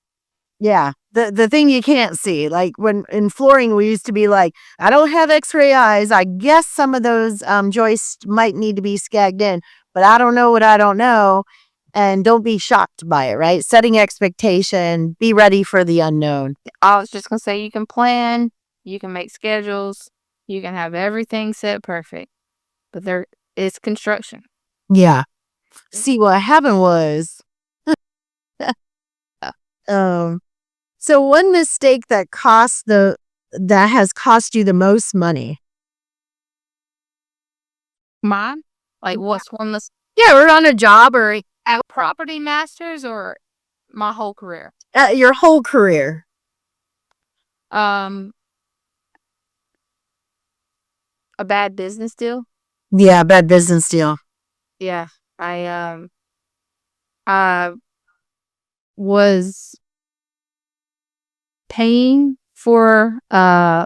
Yeah, the thing you can't see. Like when in flooring, we used to be like, I don't have X-ray eyes. I guess some of those joists might need to be scagged in, but I don't know what I don't know. And don't be shocked by it, right? Setting expectation, be ready for the unknown. I was just going to say, you can plan, you can make schedules, you can have everything set perfect, but there is construction. Yeah. See, what happened was, so one mistake that has cost you the most money. Mine? Like what's one list? Yeah, we're on a job or At Property Masters or my whole career? Your whole career. A bad business deal. Yeah, bad business deal. Yeah, I was paying for a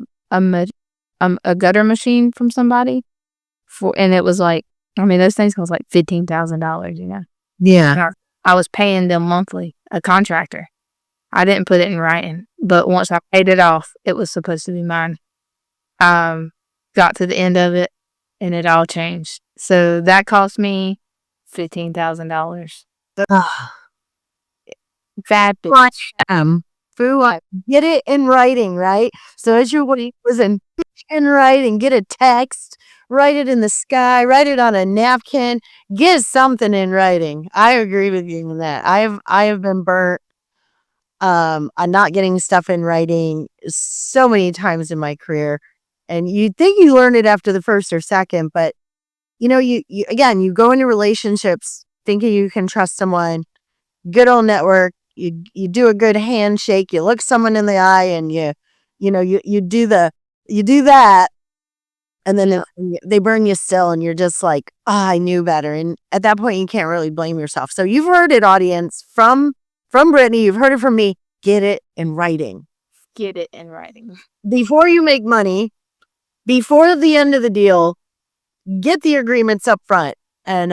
gutter machine from somebody and it was like, I mean, those things cost like $15,000, Yeah. And I was paying them monthly, a contractor. I didn't put it in writing, but once I paid it off, it was supposed to be mine. Got to the end of it and it all changed. So that cost me $15,000. Bad business. Get it in writing, right? So as you're was in writing, get a text, write it in the sky, write it on a napkin, get something in writing. I agree with you on that. I have been burnt on not getting stuff in writing so many times in my career. And you'd think you learn it after the first or second, but you go into relationships thinking you can trust someone, good old network, you do a good handshake, you look someone in the eye and you do that. And then they burn you still and you're just like, I knew better. And at that point you can't really blame yourself. So you've heard it, audience, from Brittany, you've heard it from me. Get it in writing. Get it in writing. Before you make money, before the end of the deal, get the agreements up front and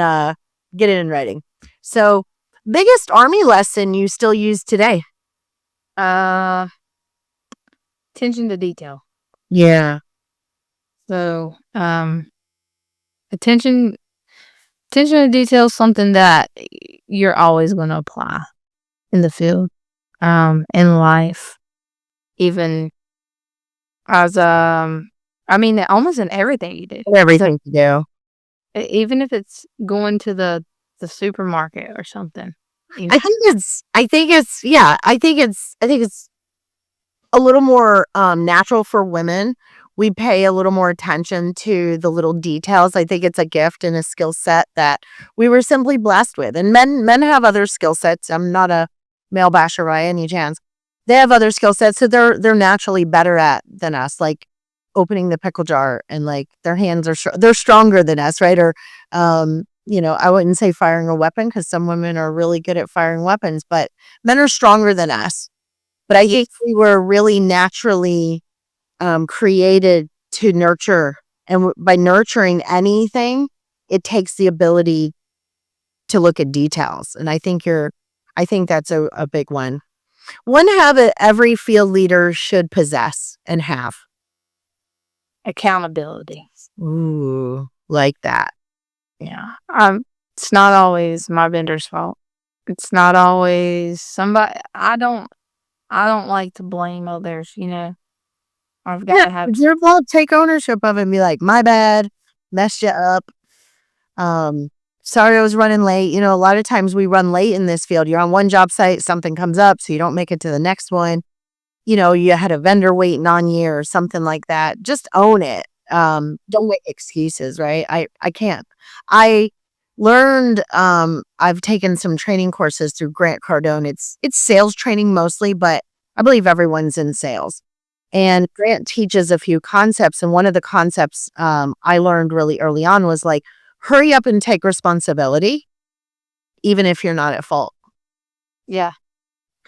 get it in writing. So, biggest Army lesson you still use today? attention to detail. Yeah. So, attention to detail is something that you're always going to apply in the field, in life, even as, almost in everything you do. Everything to do. Even if it's going to the supermarket or something. I think it's a little more natural for women. We pay a little more attention to the little details. I think it's a gift and a skill set that we were simply blessed with. And men have other skill sets. I'm not a male basher by any chance. They have other skill sets, so they're naturally better at than us. Like opening the pickle jar, and like their hands are they're stronger than us, right? Or I wouldn't say firing a weapon, because some women are really good at firing weapons, but men are stronger than us. But I think we were really naturally created to nurture. And by nurturing anything, it takes the ability to look at details. And I think that's a big one. One habit every field leader should possess and have. Accountability. Ooh, like that. Yeah. It's not always my vendor's fault. It's not always somebody. I don't like to blame others, I've got to have. It's your fault. Take ownership of it and be like, my bad, messed you up. Sorry I was running late. A lot of times we run late in this field. You're on one job site, something comes up, so you don't make it to the next one. You had a vendor waiting on you or something like that. Just own it. Don't make excuses, right? I can't. I learned, I've taken some training courses through Grant Cardone. It's sales training mostly, but I believe everyone's in sales. And Grant teaches a few concepts. And one of the concepts I learned really early on was like, hurry up and take responsibility, even if you're not at fault. Yeah.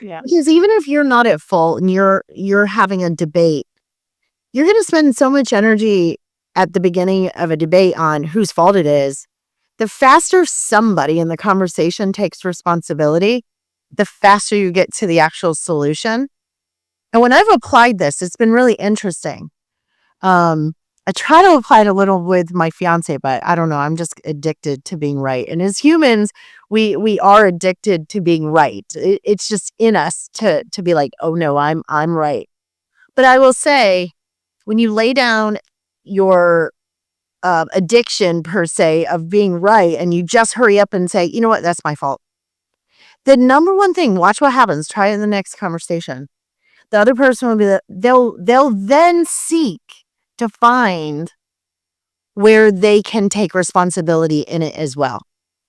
Yeah. Because even if you're not at fault and you're having a debate, you're going to spend so much energy at the beginning of a debate on whose fault it is. The faster somebody in the conversation takes responsibility, the faster you get to the actual solution. And when I've applied this, it's been really interesting. I try to apply it a little with my fiance, but I don't know. I'm just addicted to being right. And as humans, we are addicted to being right. It's just in us to be like, oh no, I'm right. But I will say, when you lay down your addiction per se of being right, and you just hurry up and say, you know what, that's my fault. The number one thing, watch what happens. Try it in the next conversation. The other person will be they'll then seek to find where they can take responsibility in it as well.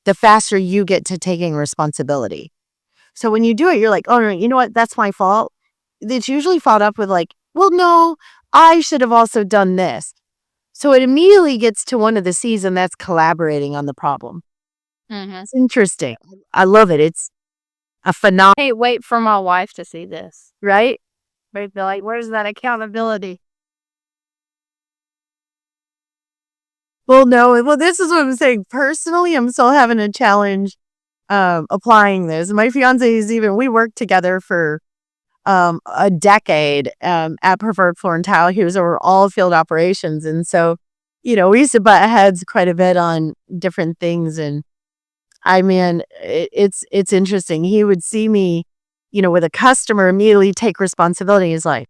The faster you get to taking responsibility. So when you do it, you're like, oh no, you know what? That's my fault. It's usually followed up with like, well, no, I should have also done this. So it immediately gets to one of the C's, and that's collaborating on the problem. Mm-hmm. It's interesting. I love it. It's a phenomenon. Hey, wait for my wife to see this, right? They'd be like, where's that accountability? Well, no. Well, this is what I'm saying. Personally, I'm still having a challenge applying this. My fiance is we worked together for a decade at Preferred Floor and Tile. He was over all field operations. And so, we used to butt heads quite a bit on different things. And I mean, it's interesting. He would see me, with a customer, immediately take responsibility. He's like,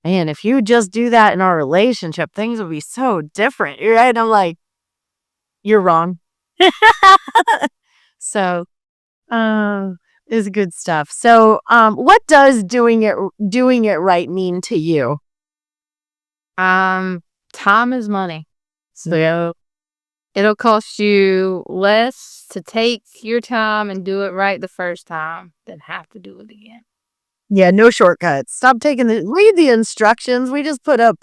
man, if you just do that in our relationship, things would be so different. Right? And I'm like, you're wrong. So, is good stuff. So, what does doing it right mean to you? Time is money. So it'll cost you less to take your time and do it right the first time than have to do it again. Yeah, no shortcuts. Stop read the instructions. We just put up,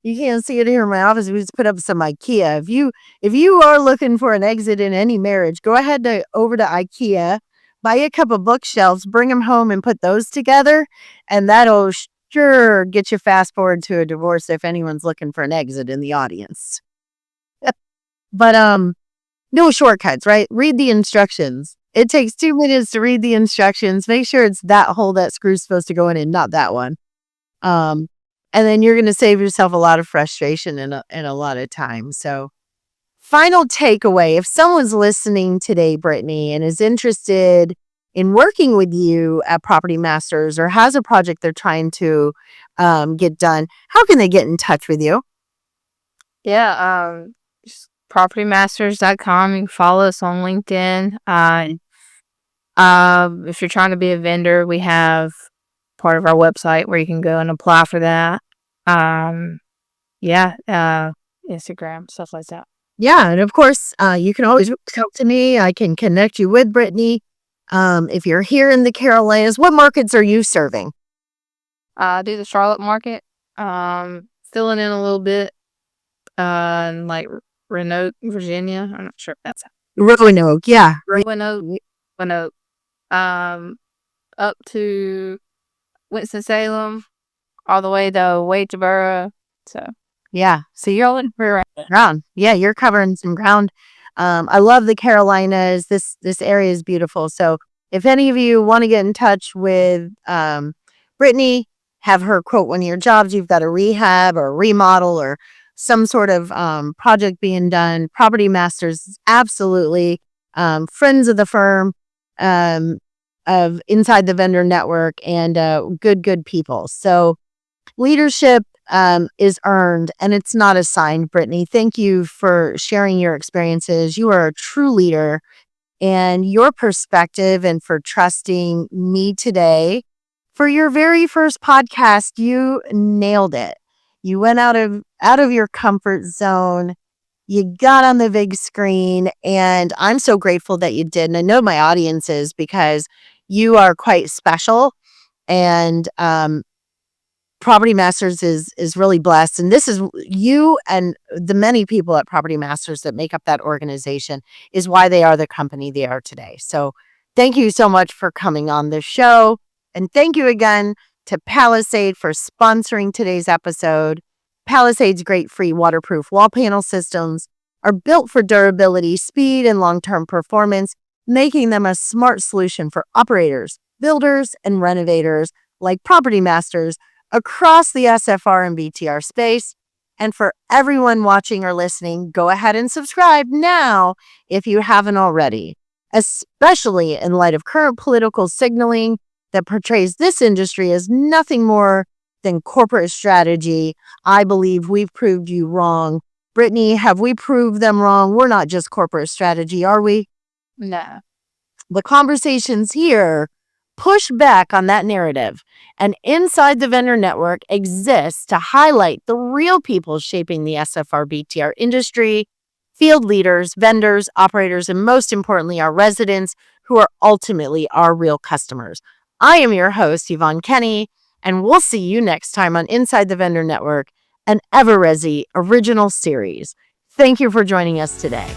you can't see it here in my office. We just put up some IKEA. If you are looking for an exit in any marriage, go ahead over to IKEA, buy a couple bookshelves, bring them home and put those together. And that'll sure get you fast forward to a divorce if anyone's looking for an exit in the audience. But no shortcuts, right? Read the instructions. It takes 2 minutes to read the instructions. Make sure it's that hole that screw's supposed to go in and not that one. And then you're going to save yourself a lot of frustration and a lot of time. So, final takeaway, if someone's listening today, Britney, and is interested in working with you at Property Masters or has a project they're trying to get done, how can they get in touch with you? Yeah, just propertymasters.com. You can follow us on LinkedIn. If you're trying to be a vendor, we have part of our website where you can go and apply for that. Yeah, Instagram, stuff like that. Yeah, and of course, you can always reach out to me. I can connect you with Britney. If you're here in the Carolinas, what markets are you serving? Do the Charlotte market. Filling in a little bit. In like Roanoke, Virginia. I'm not sure if that's Roanoke, yeah. Roanoke. Up to Winston-Salem, all the way to Wadesboro. So Yeah, so you're all in we're right. ground. Yeah, you're covering some ground. I love the Carolinas. This area is beautiful. So if any of you want to get in touch with Britney, have her quote one of your jobs, you've got a rehab or a remodel or some sort of project being done, Property Masters is absolutely friends of the firm, of inside the vendor network, and good people. So leadership is earned and it's not assigned. Britney, thank you for sharing your experiences. You are a true leader, and your perspective, and for trusting me today. For your very first podcast, you nailed it. You went out of your comfort zone. You got on the big screen, and I'm so grateful that you did. And I know my audience is, because you are quite special, and Property Masters is really blessed. And this is you and the many people at Property Masters that make up that organization is why they are the company they are today. So thank you so much for coming on the show. And thank you again to Palisade for sponsoring today's episode. Palisade's great free waterproof wall panel systems are built for durability, speed, and long-term performance, making them a smart solution for operators, builders, and renovators like Property Masters across the SFR and BTR space. And for everyone watching or listening, go ahead and subscribe now if you haven't already, especially in light of current political signaling that portrays this industry as nothing more than corporate strategy. I believe we've proved you wrong. Britney, have we proved them wrong? We're not just corporate strategy, are we? No. The conversations here push back on that narrative, and Inside the Vendor Network exists to highlight the real people shaping the SFR BTR industry, field leaders, vendors, operators, and most importantly, our residents, who are ultimately our real customers. I am your host, Yovonne Kenny, and we'll see you next time on Inside the Vendor Network, an Everresi original series. Thank you for joining us today.